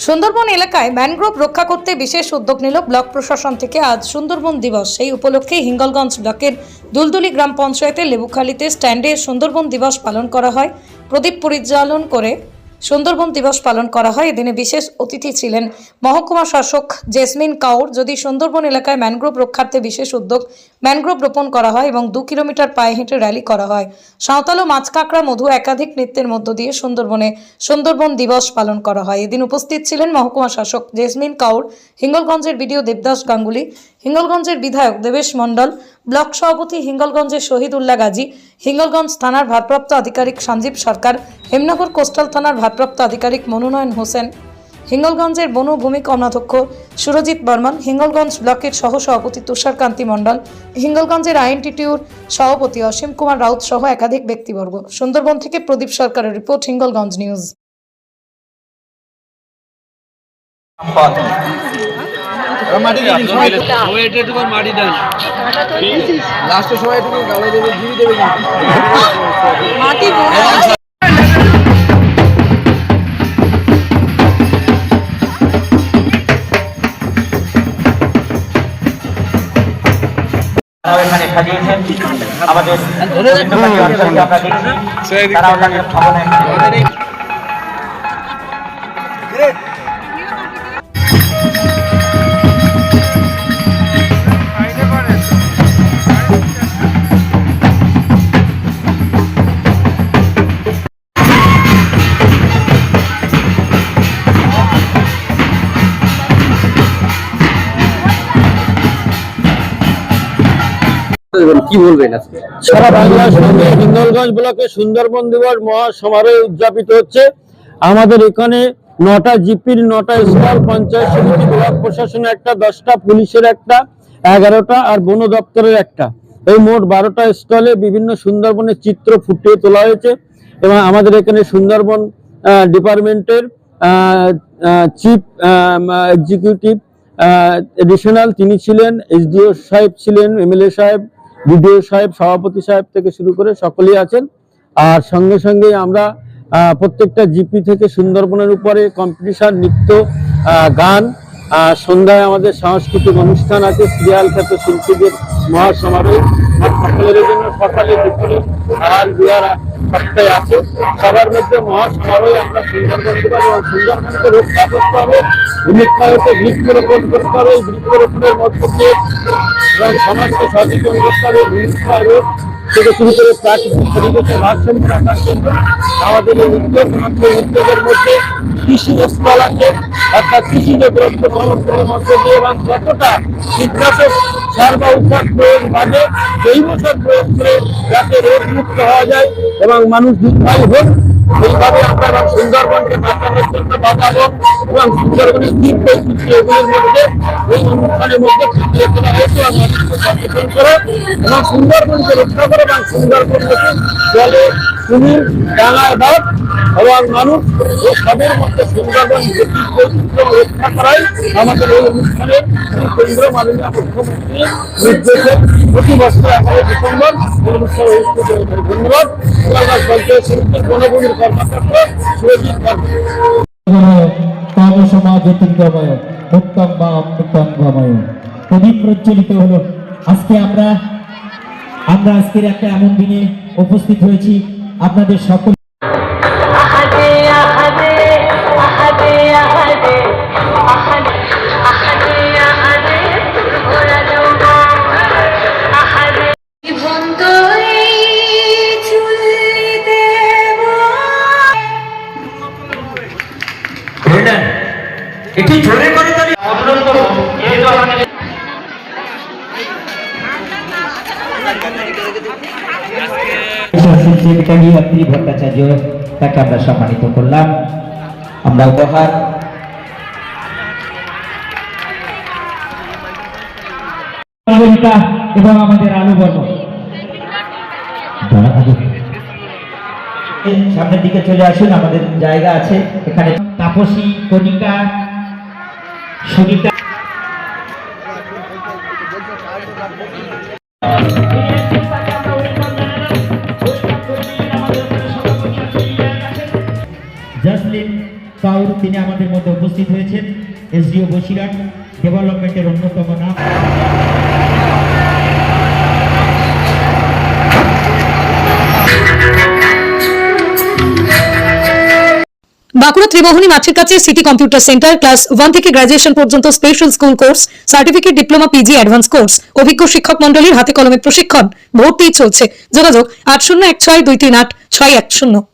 সুন্দরবন এলাকায় ম্যানগ্রোভ রক্ষা করতে বিশেষ উদ্যোগ নিল ব্লক প্রশাসন থেকে। আজ সুন্দরবন দিবস, সেই উপলক্ষে হিঙ্গলগঞ্জ ব্লকের দুলদুলি গ্রাম পঞ্চায়েতের লেবুখালীতে স্ট্যান্ডে সুন্দরবন দিবস পালন করা হয়। প্রদীপ পরিচালন করে সুন্দরবন দিবস পালন করা হয়। এদিনে বিশেষ অতিথি ছিলেন মহকুমা শাসক জেসমিন কাউর। যদি সুন্দরবন এলাকায় ম্যানগ্রোভ রক্ষার্থে বিশেষ উদ্যোগ, ম্যানগ্রোভ রোপণ করা হয় এবং 2 কিলোমিটার পায়ে হেঁটে র্যালি করা হয়। সাঁওতাল ও মাছ কাঁকড়া মধু একাধিক নৃত্যের মধ্য দিয়ে সুন্দরবন দিবস পালন করা হয়। এদিন উপস্থিত ছিলেন মহকুমা শাসক জেসমিন কাউর, হিঙ্গলগঞ্জের বিডিও দেবদাস গাঙ্গুলি, হিঙ্গলগঞ্জের বিধায়ক দেবেশ মণ্ডল, ব্লক সভাপতি হিঙ্গলগঞ্জের শহীদুল্লাহ গাজী, হিঙ্গলগঞ্জ থানার ভারপ্রাপ্ত আধিকারিক সঞ্জীব সরকার, হেমনগর কোস্টাল থানার ভারপ্রাপ্ত আধিকারিক মনোনয়ন হোসেন, হিঙ্গলগঞ্জের বনভূমি কর্মাধ্যক্ষ সুরজিৎ বর্মন, হিঙ্গলগঞ্জ ব্লকের সহসভাপতি তুষারকান্তি মণ্ডল, হিঙ্গলগঞ্জের আইএনটিটিউর সভাপতি অসীম কুমার রাউত সহ একাধিক ব্যক্তিবর্গ। সুন্দরবন থেকে প্রদীপ সরকারের রিপোর্ট, হিঙ্গলগঞ্জ নিউজ। এখানে সাজিয়েছেন আমাদের আমরা দেখছি তারাও তাদের ভবনে কি বলবেন আজকে? সারা বাংলার সঙ্গে হিঙ্গলগঞ্জ ব্লকে সুন্দরবন দিবস মহা সমারোহে উদযাপিত হচ্ছে। আমাদের এখানে 9টা জিপির 9টা স্টল, পঞ্চায়েত সমিতি, ব্লক প্রশাসনের একটা, 10টা পুলিশের একটা, 11টা আর বন দপ্তরের একটা, এই মোট 12টা স্টলে বিভিন্ন সুন্দরবনের চিত্র ফুটিয়ে তোলা হয়েছে। এবং আমাদের এখানে সুন্দরবন ডিপার্টমেন্টের চিফ এক্সিকিউটিভ এডিশনাল তিনি ছিলেন, এসডিও সাহেব ছিলেন, এমএলএ সাহেব, বিডিও সাহেব, সভাপতি সাহেব থেকে শুরু করে সকলেই আছেন। আর সঙ্গে সঙ্গে আমরা প্রত্যেকটা জিপি থেকে সুন্দরবনের উপরে কম্পিটিশন, নৃত্য, গান, সন্ধ্যায় আমাদের সাংস্কৃতিক অনুষ্ঠান আছে, সিরিয়াল খ্যাত শিল্পীদের মহাসমারোহ। সকলের জন্য সকালে দুপুরে আর বিহার সপ্তাহে আছে। সবার মধ্যে মহাসমারোহে আমরা সুন্দরবন দিবস এবং সুন্দরবনকে রক্ষা করতে হবে, ভূমিক্ষয়কে বৃক্ষরোপণ করতে হবে, বৃক্ষরোপণের মধ্য দিয়ে এবং সমাজকে সচেতন করতে হবে। ভূমিক্ষয় রোধ থেকে শুরু করে প্রাকৃতিক পরিবেশের ভারসাম্য রাখার জন্য আমাদের এই উদ্যোগের মধ্যে কৃষি স্থল আছে, অর্থাৎ কৃষিজ দ্রব্য সমর্থনের মধ্যে দিয়ে এবং যতটা কীটনাশক সার বা ঔষধ প্রয়োগ বাদে জৈব সার প্রয়োগ করে যাতে রোগ মুক্ত হওয়া যায় এবং মানুষ দীর্ঘায়ু হোক, এইভাবে আমরা সুন্দরবনকে বাঁচানোর জন্য বাঁচাবো এবং সুন্দরবনের দ্বীপ বৈচিত্র্য এগুলির মধ্যে এই অনুষ্ঠানের মধ্যে ফুটিয়ে তোলা হয়েছে এবং মানুষকে সচেতন করে এবং সুন্দরবনকে রক্ষা করে এবং সুন্দরবনকে জলে কুমির, ডাঙায় বাঘ এবং মানুষ এই সবের মধ্যে সুন্দরবন দ্বীপ বৈচিত্র্য রক্ষা করাই আমাদের এই অনুষ্ঠানের কেন্দ্র মাননীয় মুখ্যমন্ত্রী নির্দেশে প্রতি বছর 11 ডিসেম্বর এই অনুষ্ঠান অনুষ্ঠিত হয়ে থাকে। ধন্যবাদ। পঞ্চায়েত সমিতির বনভূমির কর্মকর্তা সুরজিৎ প্রদীপ প্রজ্বলিত হলো। আজকে আমরা আজকের একটা এমন দিনে উপস্থিত হয়েছি আপনাদের সকল এটি জোরে করে ভট্টাচার্য তাকে আমরা সম্মানিত করলাম। আমরা উপহার এবং আমাদের আলু বর্ণ সামনের দিকে চলে আসুন। আমাদের জায়গা আছে এখানে। তাপসী, কণিকা, সুনিতা, जसलीन काउर তিনি আমাদের মধ্যে উপস্থিত হয়েছেন। এসডিও বসিরহাট ডেভেলপমেন্টের অন্যতম নাম। বাঁকুড়া ত্রিমোহনী মাঠের কাছে সিটি কম্পিউটার সেন্টার ক্লাস 1 থেকে গ্রাজুয়েশন পর্যন্ত special school course, certificate, diploma, PG, advance course, অভিজ্ঞ শিক্ষক মন্ডলীর হাতে কলমে প্রশিক্ষণ, ভর্তি চলছে। যোগাযোগ 8016238610।